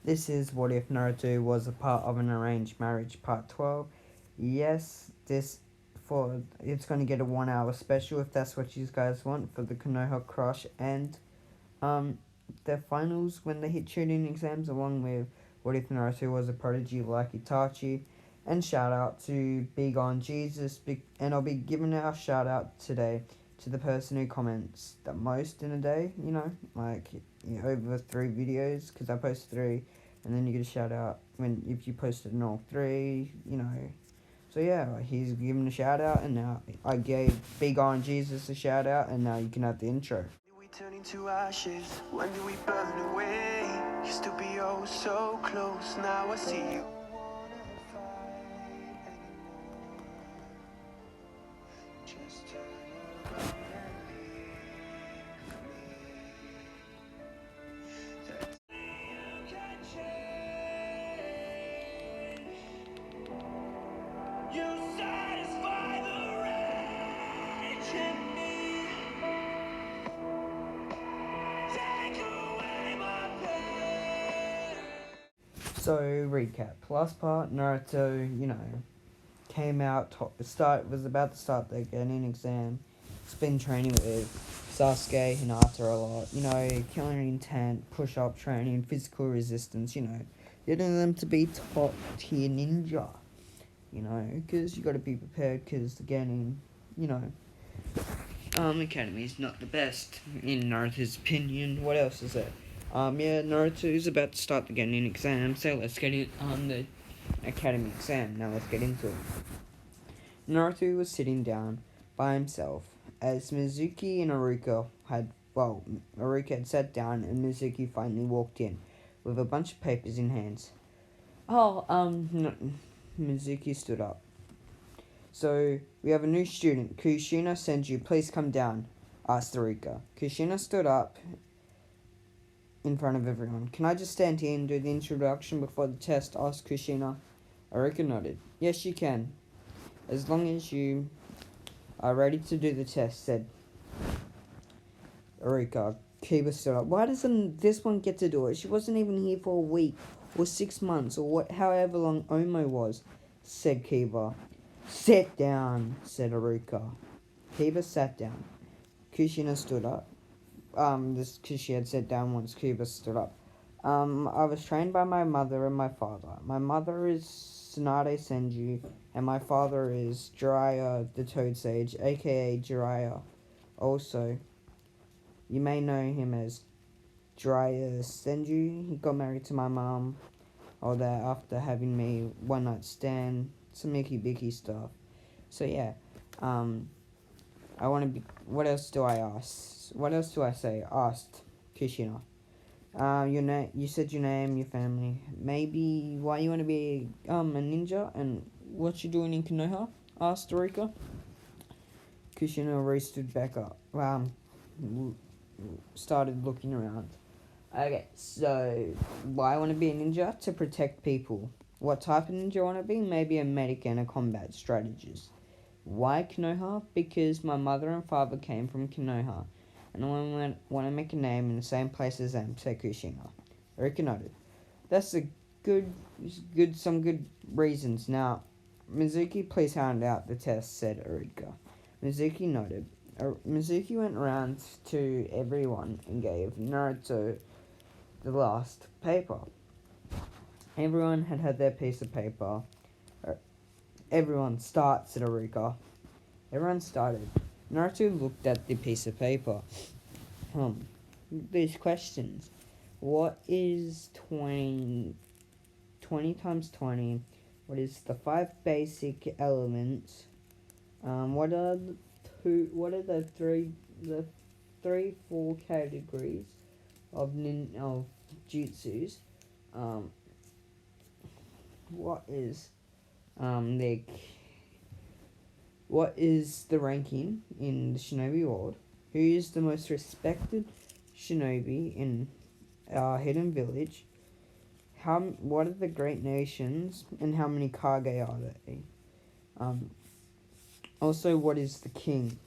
This is What If Naruto Was a Part of an Arranged Marriage Part 12. Yes, it's going to get a 1 hour special if that's what you guys want for the Konoha Crush and their finals when they hit tuning exams, along with What If Naruto Was a Prodigy like Itachi. And shout out to Big on Jesus, and I'll be giving a shout out today to the person who comments the most in a day, over 3 videos, because I post 3, and then you get a shout out if you posted in all 3. So yeah, he's given a shout out, and now I gave Big on Jesus a shout out, and now you can have the intro. We turn into ashes, when do we burn away? Used to be oh so close, now I see you. So recap. Last part, Naruto, came out. Was about to start the Genin exam. He's been training with Sasuke, Hinata a lot. Killing intent, push-up training, physical resistance. Getting them to be top tier ninja. Because you got to be prepared. Because the Genin, Academy is not the best in Naruto's opinion. What else is there? Naruto is about to start the Genin exam, so let's get it on the Academy exam. Now let's get into it. Naruto was sitting down by himself as Mizuki and Haruka had sat down and Mizuki finally walked in with a bunch of papers in hands. Mizuki stood up. So, we have a new student. Kushina Senju, please come down, asked Haruka. Kushina stood up in front of everyone. Can I just stand here and do the introduction before the test? Asked Kushina. Haruka nodded. Yes, you can. As long as you are ready to do the test, said Haruka. Kiba stood up. Why doesn't this one get to do it? She wasn't even here for a week or 6 months or however long Omo was, said Kiba. Sit down, said Haruka. Kiba sat down. Kushina stood up. Because she had sat down once Kiba stood up. I was trained by my mother and my father. My mother is Tsunade Senju, and my father is Jiraiya the Toad Sage, aka Jiraiya. Also, you may know him as Jiraiya Senju. He got married to my mom, all that after having me one night stand, some icky bicky stuff. So yeah, I want to be. What else do I ask? What else do I say? Asked Kushina. Your name. You said your name, your family. Maybe why you want to be a ninja and what you doing in Konoha? Asked Rika. Kushina roasted back up. Started looking around. Okay, so why I want to be a ninja? To protect people. What type of ninja I want to be? Maybe a medic and a combat strategist. Why Konoha? Because my mother and father came from Konoha, and I want to make a name in the same place as them, said Kushina. Rika nodded. That's some good reasons. Now, Mizuki, please hand out the test, said Erika. Mizuki nodded. Mizuki went around to everyone and gave Naruto the last paper. Everyone had their piece of paper. Everyone starts at Aruka. Everyone started. Naruto looked at the piece of paper. These questions. What is 20 times 20? What is the 5 basic elements? What are the 4 categories of jutsus? What is the ranking in the shinobi world? Who is the most respected shinobi in our hidden village? What are the great nations and how many Kage are they? Also, what is the king?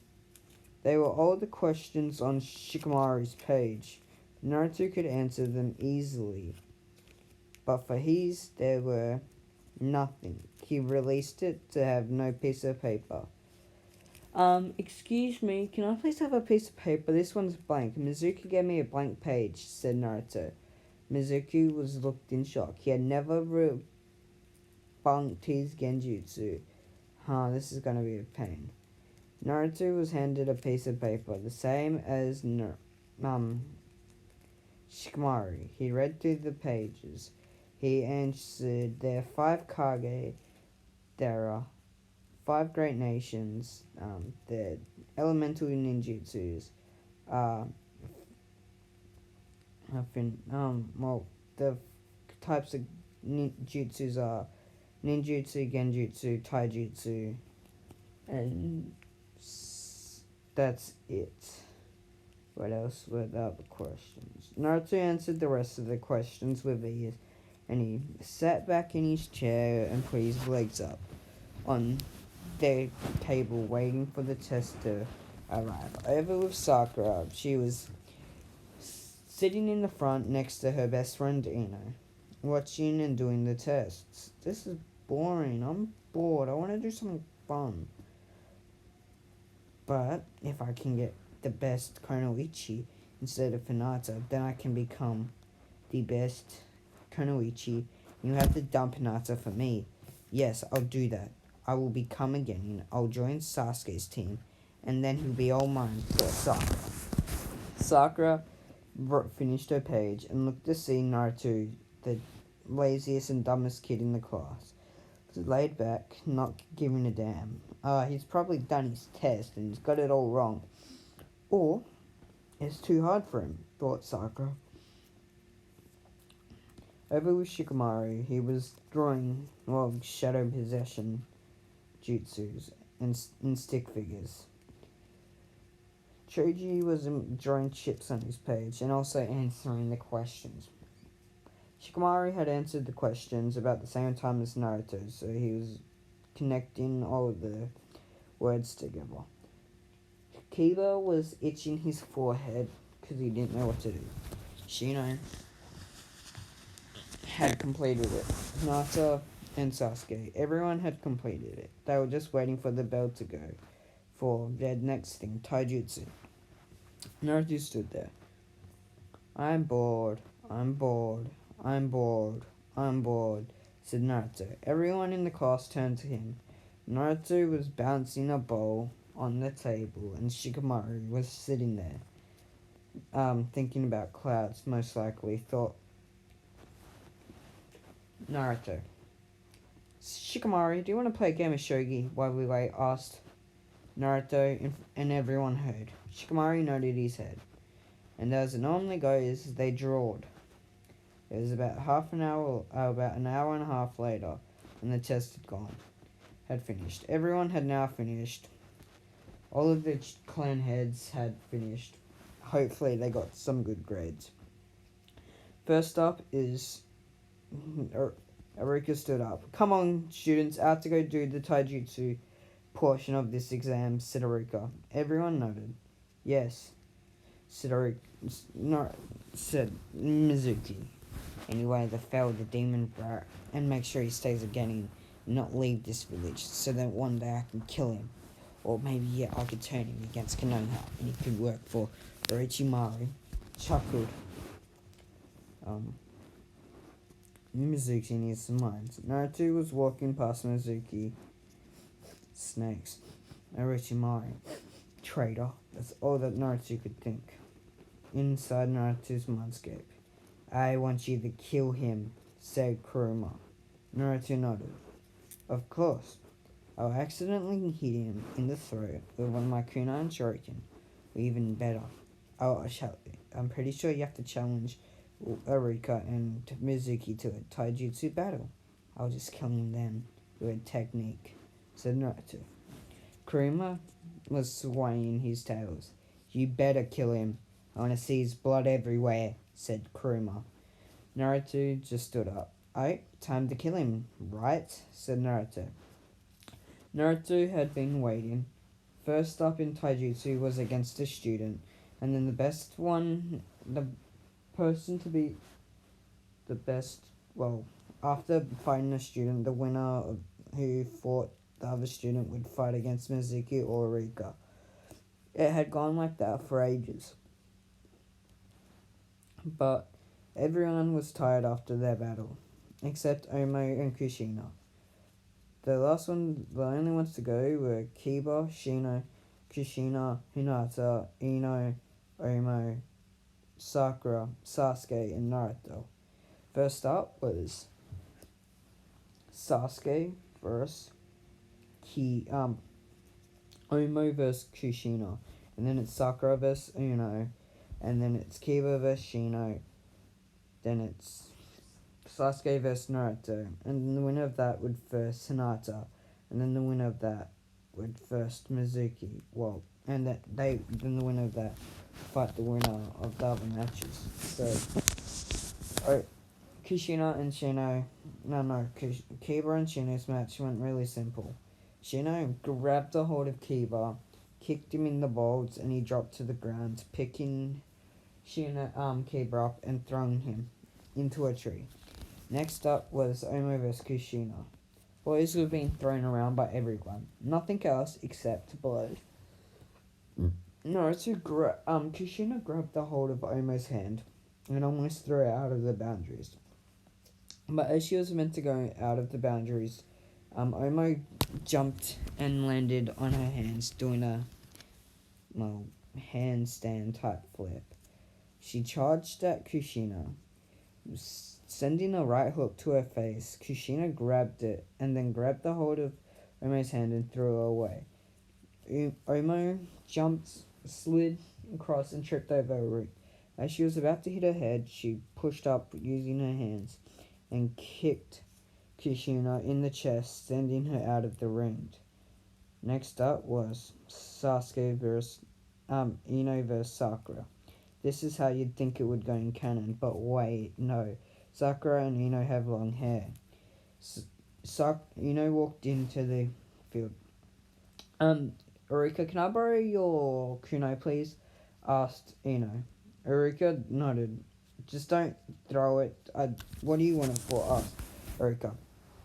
They were all the questions on Shikamaru's page. Naruto could answer them easily. but for his there were nothing. He released it to have no piece of paper. Excuse me, can I please have a piece of paper? This one's blank. Mizuki gave me a blank page, said Naruto. Mizuki was looked in shock. He had never rebunked his genjutsu. This is gonna be a pain. Naruto was handed a piece of paper, the same as Shikamaru. He read through the pages. He answered, there are 5 Kage. There are 5 great nations. The elemental ninjutsus. The types of ninjutsus are ninjutsu, genjutsu, taijutsu, and that's it. What else were the other questions? Naruto answered the rest of the questions with ease, and he sat back in his chair and put his legs up on the table waiting for the test to arrive. Over with Sakura, she was sitting in the front next to her best friend Ino, watching and doing the tests. This is boring. I'm bored. I want to do something fun. But if I can get the best Kunoichi instead of Hinata, then I can become the best Kunoichi. You have to dump Hinata for me. Yes, I'll do that. I will become a Genin. I'll join Sasuke's team, and then he'll be all mine for Sakura. Sakura finished her page and looked to see Naruto, the laziest and dumbest kid in the class. Laid back, not giving a damn. He's probably done his test and he's got it all wrong. Or, it's too hard for him, thought Sakura. Over with Shikamaru, he was drawing, shadow possession jutsus and stick figures. Choji was drawing chips on his page and also answering the questions. Shikamaru had answered the questions about the same time as Naruto, so he was connecting all of the words together. Kiba was itching his forehead because he didn't know what to do. Shino had completed it. Hinata and Sasuke, everyone had completed it. They were just waiting for the bell to go for their next thing, Taijutsu. Naruto stood there. I'm bored, said Naruto. Everyone in the class turned to him. Naruto was bouncing a ball on the table, and Shikamaru was sitting there, thinking about clouds, most likely, thought Naruto. Shikamaru, do you want to play a game of shogi while we wait? Asked Naruto, and everyone heard. Shikamaru nodded his head. And as it normally goes, they drawed. It was about an hour and a half later, and the test had finished. Everyone had now finished. All of the clan heads had finished. Hopefully they got some good grades. First up is Aruka stood up. Come on, students, out to go do the Taijutsu portion of this exam, said Aruka. Everyone nodded. Yes, said Mizuki. Anyway, the fell the demon brat and make sure he stays again and not leave this village so that one day I can kill him. Or maybe, I could turn him against Konoha and he could work for Orochimaru. Chuckled. Mizuki needs some minds. Naruto was walking past Mizuki. Snakes. Orochimaru. Traitor. That's all that Naruto could think. Inside Naruto's mindscape. I want you to kill him, said Kuruma. Naruto nodded. Of course. I'll accidentally hit him in the throat with one of my kunai and Shuriken. Or even better. I'm pretty sure you have to challenge Aruka and Mizuki to a Taijutsu battle. I'll just kill him then with a technique, said Naruto. Kuruma was swaying his tails. You better kill him. I want to see his blood everywhere, said Kuruma. Naruto just stood up. Time to kill him, right? Said Naruto. Naruto had been waiting. First up in Taijutsu was against a student, and then the person to be the best well, after fighting a student, the winner who fought the other student would fight against Mizuki or Rika. It had gone like that for ages. But everyone was tired after their battle, except Omo and Kushina. The only ones to go were Kiba, Shino, Kushina, Hinata, Ino, Omo, Sakura, Sasuke, and Naruto. First up was Sasuke versus Omo versus Kushina, and then it's Sakura versus Uno, and then it's Kiba versus Shino, then it's Sasuke versus Naruto, and then the winner of that would face Hinata, and then the winner of that would face Mizuki. Well, and then the winner of that fight the winner of the other matches. So, Kushina and Shino, Kiba and Shino's match went really simple. Shino grabbed a hold of Kiba, kicked him in the balls, and he dropped to the ground, picking Kiba up and throwing him into a tree. Next up was Omo vs Kushina. Blows were being thrown around by everyone. Nothing else except blows. Kushina grabbed the hold of Omo's hand and almost threw her out of the boundaries. But as she was meant to go out of the boundaries, Omo jumped and landed on her hands, doing a handstand type flip. She charged at Kushina, sending a right hook to her face. Kushina grabbed it and then grabbed the hold of Omo's hand and threw her away. Omo jumped, slid across, and tripped over a root. As she was about to hit her head, she pushed up using her hands and kicked Kushina in the chest, sending her out of the ring. Next up was Sasuke versus Ino versus Sakura. This is how you'd think it would go in canon, but wait, no. Sakura and Ino have long hair. Ino walked into the field. Eureka, can I borrow your kunai, please? Asked Ino. Eureka nodded. Just don't throw it. What do you want it for? Asked Eureka.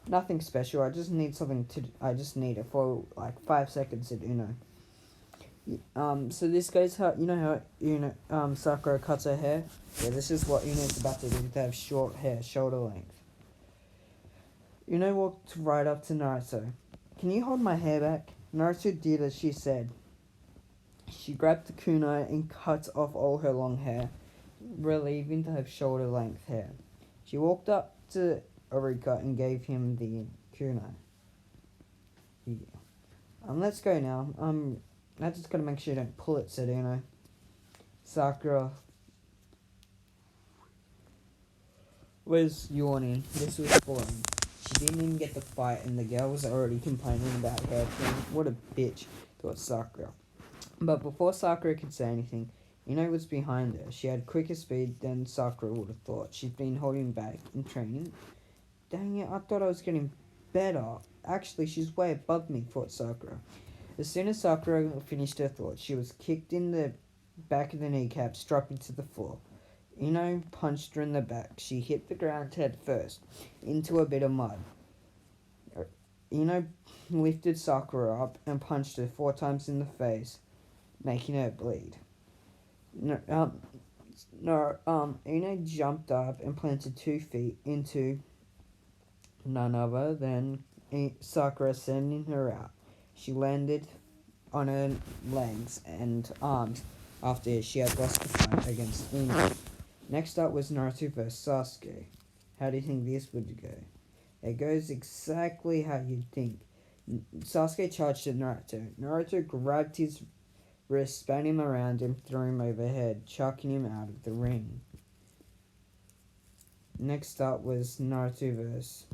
Nothing special. I just need it for like 5 seconds, said Ino. So this goes how Sakura cuts her hair. Yeah, this is what Uno's about to do. They have short hair, shoulder length. Uno walked right up to Naruto. Can you hold my hair back? Naruto did as she said. She grabbed the kunai and cut off all her long hair, relieving to have shoulder length hair. She walked up to Eureka and gave him the kunai. Yeah. Let's go now. I just gotta make sure you don't pull it, said Uno. Sakura was yawning. This was boring. She didn't even get the fight, and the girl was already complaining about her thing. What a bitch, thought Sakura. But before Sakura could say anything, Ino was behind her. She had quicker speed than Sakura would have thought. She'd been holding back in training. Dang it, I thought I was getting better. Actually, she's way above me, thought Sakura. As soon as Sakura finished her thought, she was kicked in the back of the kneecaps, dropping to the floor. Ino punched her in the back. She hit the ground head first, into a bit of mud. Ino lifted Sakura up and punched her 4 times in the face, making her bleed. Ino jumped up and planted 2 feet into none other than Sakura, sending her out. She landed on her legs and arms after she had lost the fight against Ino. Next up was Naruto vs Sasuke. How do you think this would go? It goes exactly how you'd think. Sasuke charged at Naruto. Naruto grabbed his wrist, spun him around, and threw him overhead, chucking him out of the ring. Next up was Naruto vs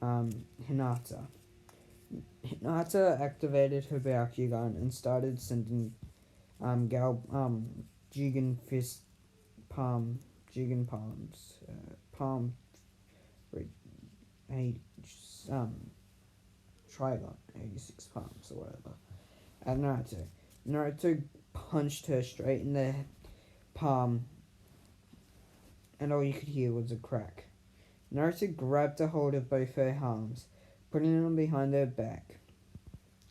Hinata. Hinata activated her Byakugan and started sending Jugen fist Jugen palms, Trigon, 86 palms or whatever, at Naruto. Naruto punched her straight in the palm, and all you could hear was a crack. Naruto grabbed a hold of both her arms, putting them behind her back.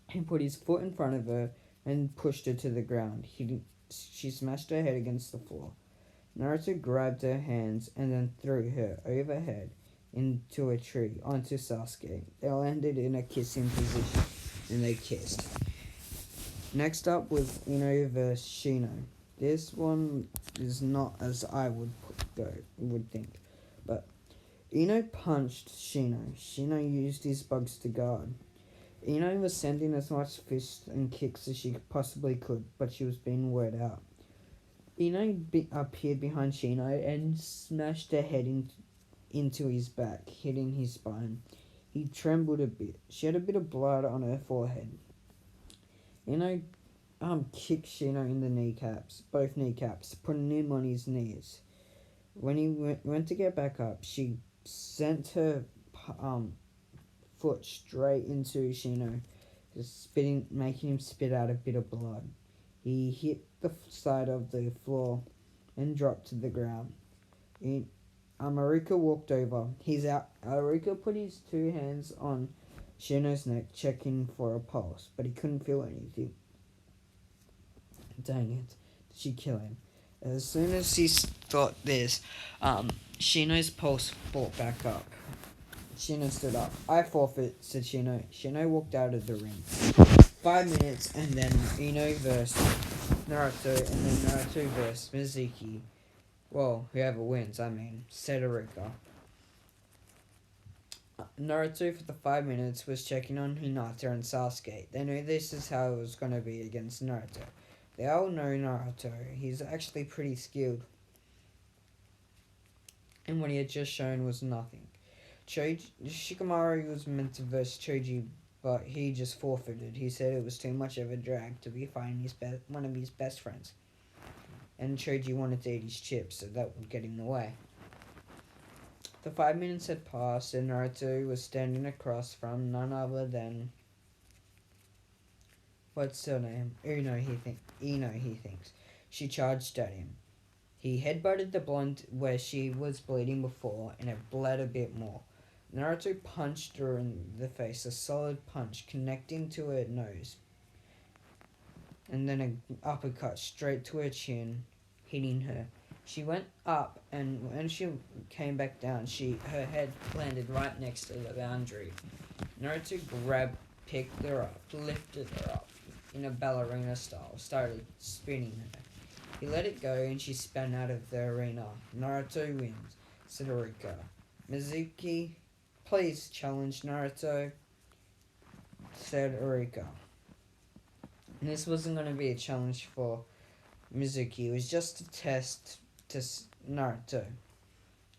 He put his foot in front of her and pushed her to the ground. She smashed her head against the floor. Naruto grabbed her hands and then threw her overhead into a tree onto Sasuke. They landed in a kissing position and they kissed. Next up was Ino vs Shino. This one is not as I would think, but Ino punched Shino. Shino used his bugs to guard. Ino was sending as much fists and kicks as she possibly could, but she was being weared out. Ino appeared behind Shino and smashed her head into his back, hitting his spine. He trembled a bit. She had a bit of blood on her forehead. Ino kicked Shino in the kneecaps, both kneecaps, putting him on his knees. When he went to get back up, she sent her foot straight into Shino, making him spit out a bit of blood. He hit the side of the floor and dropped to the ground. Aruka walked over. Aruka put his two hands on Shino's neck, checking for a pulse, but he couldn't feel anything. Dang it. Did she kill him? As soon as she thought this, Shino's pulse fought back up. Shino stood up. I forfeit, said Shino. Shino walked out of the ring. 5 minutes, and then Ino versus Naruto, and then Naruto versus Mizuki. Well, whoever wins, said Aruka. Naruto, for the 5 minutes, was checking on Hinata and Sasuke. They knew this is how it was going to be against Naruto. They all know Naruto. He's actually pretty skilled. And what he had just shown was nothing. Shikamaru was meant to verse Choji, but he just forfeited. He said it was too much of a drag to be fighting one of his best friends. And Choji wanted to eat his chips, so that would get in the way. The 5 minutes had passed, and Naruto was standing across from none other than... What's her name? Ino, he thinks. She charged at him. He headbutted the blonde where she was bleeding before, and it bled a bit more. Naruto punched her in the face, a solid punch connecting to her nose, and then an uppercut straight to her chin, hitting her. She went up, and when she came back down, her head landed right next to the boundary. Naruto picked her up, lifted her up in a ballerina style, started spinning her. He let it go, and she spun out of the arena. Naruto wins, said Aruka. Mizuki, please challenge Naruto, said Aruka. And this wasn't going to be a challenge for Mizuki. It was just a test to Naruto.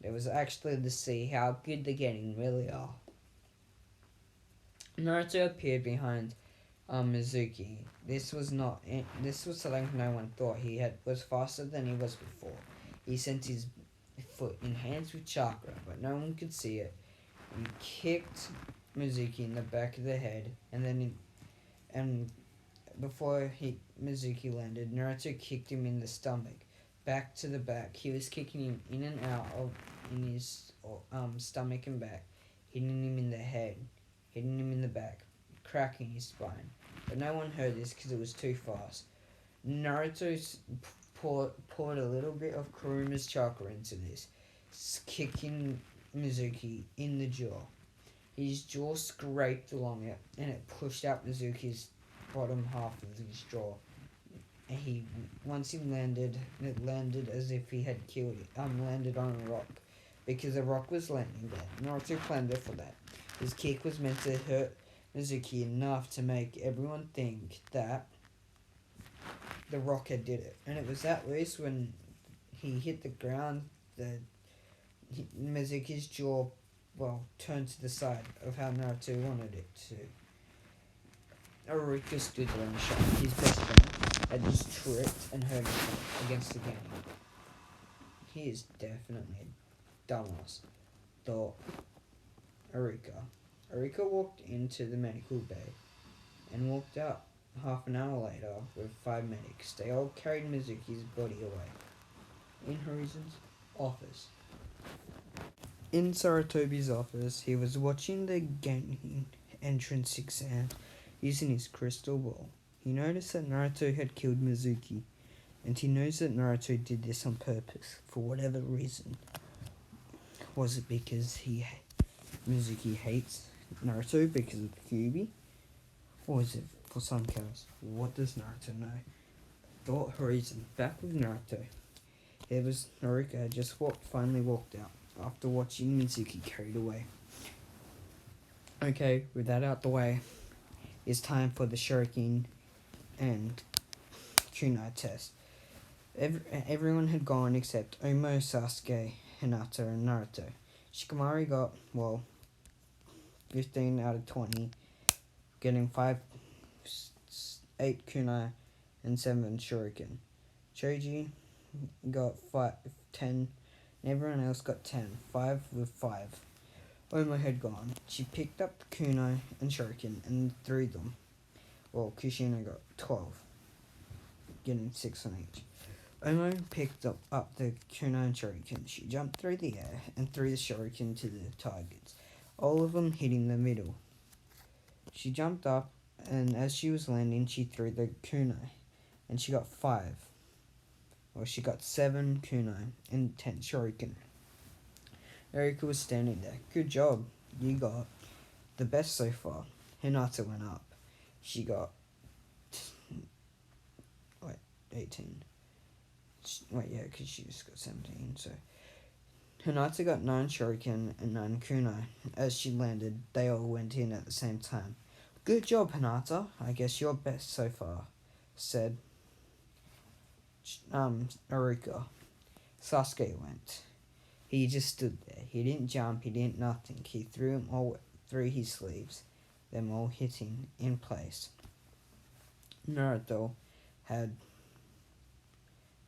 It was actually to see how good the getting really are. Naruto appeared behind Mizuki. This was something no one thought. He was faster than he was before. He sent his foot enhanced with chakra, but no one could see it. He kicked Mizuki in the back of the head, and before Mizuki landed, Naruto kicked him in the stomach, back to the back. He was kicking him in and out in his stomach and back, hitting him in the head, hitting him in the back, cracking his spine. But no one heard this because it was too fast. Naruto poured a little bit of Kuruma's chakra into this, kicking Mizuki in the jaw. His jaw scraped along it, and it pushed out Mizuki's bottom half of his jaw. And once he landed, it landed as if he had landed on a rock, because a rock was landing there. Naruto planned it for that. His kick was meant to hurt Mizuki enough to make everyone think that the rock had did it. And it was at least when he hit the ground that Mizuki's jaw, turned to the side of how Naruto wanted it to. Aruka stood there and shot. His best friend had just tripped and hurt himself against the game. He is definitely a dumbass, thought Aruka. Aruka walked into the medical bay and walked out. Half an hour later, with 5 medics, they all carried Mizuki's body away. In Horizon's office. In Saratobi's office, he was watching the Genin entrance exam using his crystal ball. He noticed that Naruto had killed Mizuki, and he knows that Naruto did this on purpose, for whatever reason. Was it because Mizuki hates Naruto because of Kyuubi? Or is it for something else? What does Naruto know? Thought horizon. Back with Naruto. It was Naruto had just finally walked out after watching Mizuki carried away. Okay, with that out the way, it's time for the Shuriken and Kunai test. Everyone had gone except Omo, Sasuke, Hinata, and Naruto. Shikamaru got, 15 out of 20, getting 8 Kunai and 7 Shuriken. Choji got 10, and everyone else got 10, 5 with 5. Omo had gone. She picked up the Kunai and Shuriken and threw them. Well, Kushina got 12, getting 6 on each. Omo picked up the Kunai and Shuriken. She jumped through the air and threw the Shuriken to the targets, all of them hitting the middle. She jumped up, and as she was landing, she threw the Kunai, and she got 5. Well, she got 7 Kunai and 10 Shuriken. Erika was standing there. Good job. You got the best so far. Hinata went up. She got 18. Because she just got 17, so... Hinata got 9 Shuriken and 9 Kunai. As she landed, they all went in at the same time. Good job, Hinata. I guess you're best so far, said Erika. Sasuke went. He just stood there. He didn't jump, he didn't nothing. He threw them all through his sleeves, them all hitting in place. Naruto had...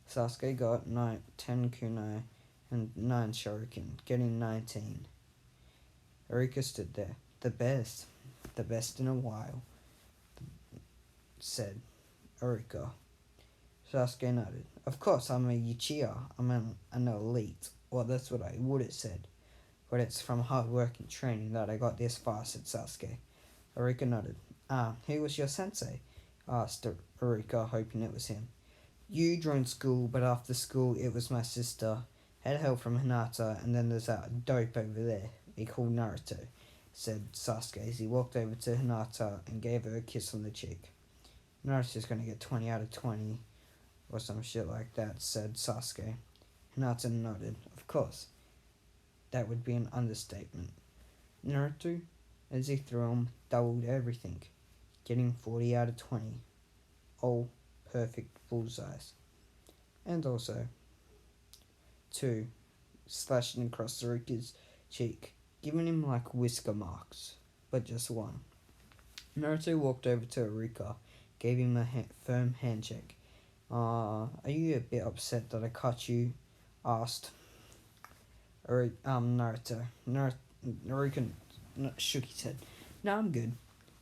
Sasuke got 10 Kunai and 9 Shuriken, getting 19. Erika stood there. The best in a while, said Erika. Sasuke nodded. Of course, I'm a Uchiha. I'm an elite. Well, that's what I would have said. But it's from hard work and training that I got this far, said Sasuke. Erika nodded. Who was your sensei? Asked Erika, hoping it was him. You joined school, but after school it was my sister. Had help from Hinata, and then there's that dope over there we call Naruto, said Sasuke as he walked over to Hinata and gave her a kiss on the cheek. Naruto's gonna get 20 out of 20, or some shit like that, said Sasuke. Hinata nodded. Of course. That would be an understatement. Naruto, as he threw him, doubled everything, getting 40 out of 20. All perfect bullseyes. And also, 2, slashing across Ruka's cheek, giving him like whisker marks, but just 1. Naruto walked over to Ruka, gave him a firm handshake. Are you a bit upset that I cut you? Asked Naruto. Naruto shook his head. No, I'm good.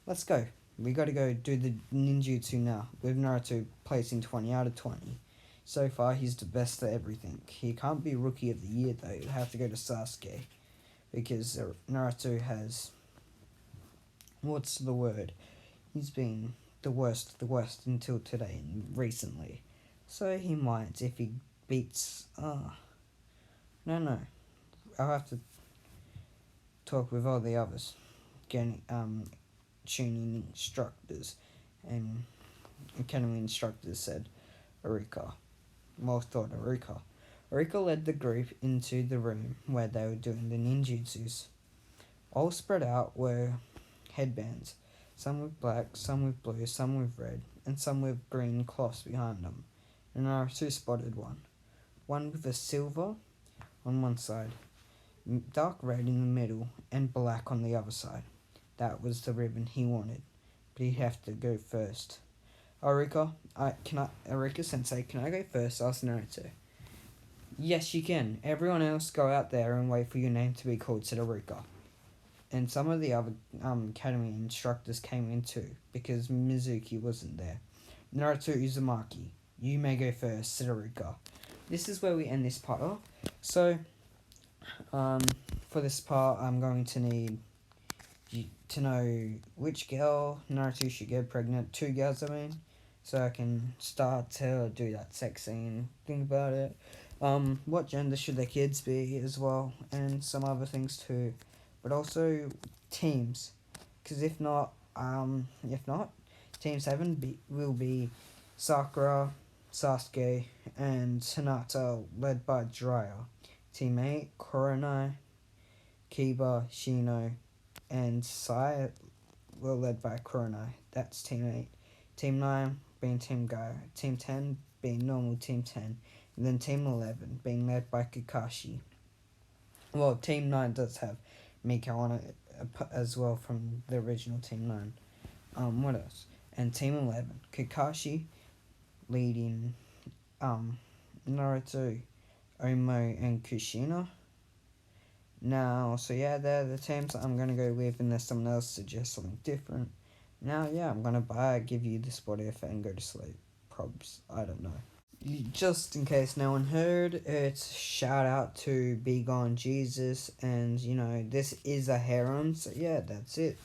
Let's go. We gotta go do the ninjutsu now, with Naruto placing 20 out of 20. So far, he's the best at everything. He can't be Rookie of the Year, though. He'll have to go to Sasuke. Because Naruto has... What's the word? He's been the worst until today and recently. So he might if he beats... No. I'll have to talk with all the others. Getting, tuning instructors and academy instructors, said Erika. Well thought, Erika. Erika led the group into the room where they were doing the ninjutsus. All spread out were headbands, some with black, some with blue, some with red, and some with green cloths behind them. And Naruto spotted one with a silver on one side, dark red in the middle, and black on the other side. That was the ribbon he wanted, but he'd have to go first. Erika Sensei, can I go first? Asked Naruto. Yes, you can. Everyone else go out there and wait for your name to be called, said Erika. And some of the other academy instructors came in too, because Mizuki wasn't there. Naruto Uzumaki, you may go first, said Erika. This is where we end this part off. So, for this part, I'm going to need you to know which girl Naruto should get pregnant. 2 girls, I mean. So I can start to do that sex scene. Think about it. What gender should their kids be as well, and some other things too. But also teams, because if not, Team 7 will be Sakura, Sasuke, and Hinata, led by Jiraiya. Team 8, Kurenai, Kiba, Shino, and Sai were led by Kurenai. That's Team 8. Team 9 being Team Gaio. Team 10 being normal Team 10. And then Team 11 being led by Kakashi. Well, Team 9 does have Miko on it as well from the original Team 9. What else? And Team 11, Kakashi leading Naruto, Omo, and Kushina. Now, so yeah, they're the teams that I'm going to go with, unless someone else suggests something different. Now, yeah, I'm going to give you this body effect and go to sleep. Probs, I don't know. Just in case no one heard, it's shout out to Be Gone Jesus, and, this is a harem, so yeah, that's it.